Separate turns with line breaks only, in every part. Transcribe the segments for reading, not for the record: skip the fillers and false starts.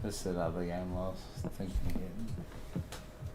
This is another game I was thinking of getting.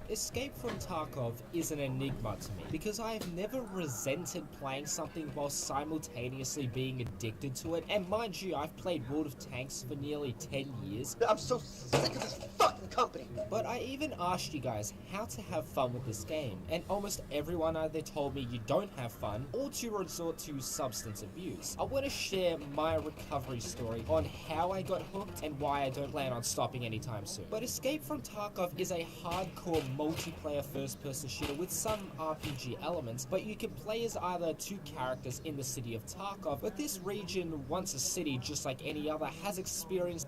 Escape from Tarkov is an enigma to me, because I have never resented playing something while simultaneously being addicted to it. And mind you, I've played World of Tanks for nearly 10 years.
I'm so sick of this fucking company.
But I even asked you guys how to have fun with this game, and almost everyone either told me you don't have fun or to resort to substance abuse. I want to share my recovery story on how I got hooked and why I don't plan on stopping anytime soon. But Escape from Tarkov is a hardcore multiplayer first-person shooter with some RPG elements, but you can play as either two characters in the city of Tarkov. But this region, once a city just like any other, has experienced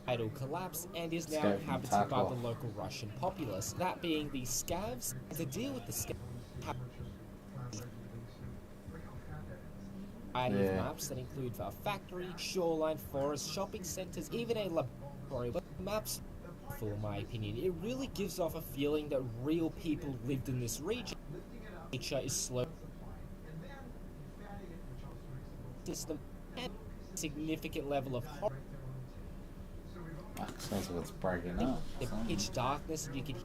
idle collapse and is now inhabited by the local Russian populace, that being the Scavs. To deal with the Scavs, variety of maps that include a factory, shoreline, forest, shopping centers, even a laboratory. But maps, for my opinion, it really gives off a feeling that real people lived in this region. Nature is slow system and significant level of horror.
Sounds like it's breaking up.
The pitch darkness, and you can.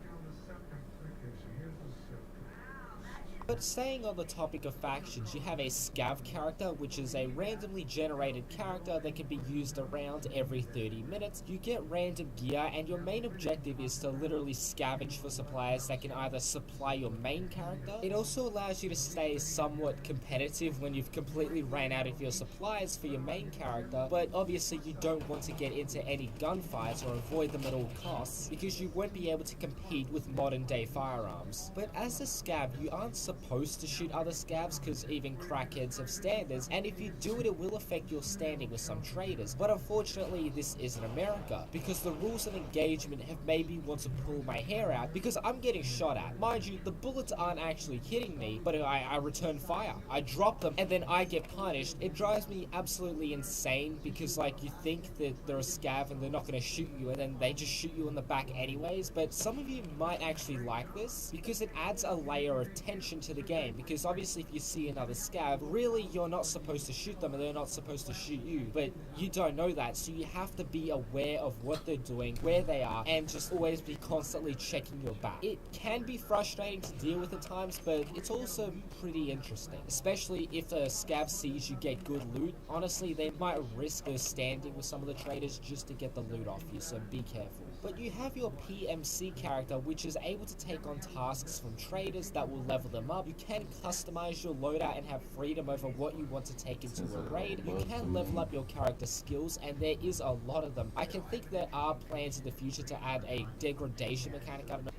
But staying on the topic of factions, you have a Scav character, which is a randomly generated character that can be used around every 30 minutes. You get random gear, and your main objective is to literally scavenge for suppliers that can either supply your main character. It also allows you to stay somewhat competitive when you've completely ran out of your supplies for your main character, but obviously you don't want to get into any gunfights or avoid them at all costs, because you won't be able to compete with modern day firearms. But as a Scav, you aren't supposed to shoot other Scavs, because even crackheads have standards, and if you do it, it will affect your standing with some traders. But unfortunately, this isn't America, because the rules of engagement have made me want to pull my hair out, because I'm getting shot at. Mind you, the bullets aren't actually hitting me, but I return fire. I drop them, and then I get punished. It drives me absolutely insane, because like, you think that they're a Scav and they're not going to shoot you, and then they just shoot you in the back anyways. But some of you might actually like this, because it adds a layer of tension to the game, because obviously if you see another Scav, really you're not supposed to shoot them and they're not supposed to shoot you, but you don't know that, so you have to be aware of what they're doing, where they are, and just always be constantly checking your back. It can be frustrating to deal with at times, but it's also pretty interesting, especially if a Scav sees you get good loot. Honestly, they might risk their standing with some of the traders just to get the loot off you, so be careful. But you have your PMC character, which is able to take on tasks from traders that will level them up. You can customize your loadout and have freedom over what you want to take into a raid. You can level up your character skills, and there is a lot of them. I can think there are plans in the future to add a degradation mechanic. I don't know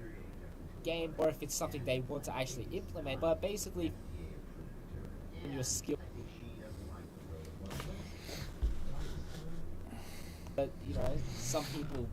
game, or if it's something they want to actually implement, but basically your skill. But you know, some people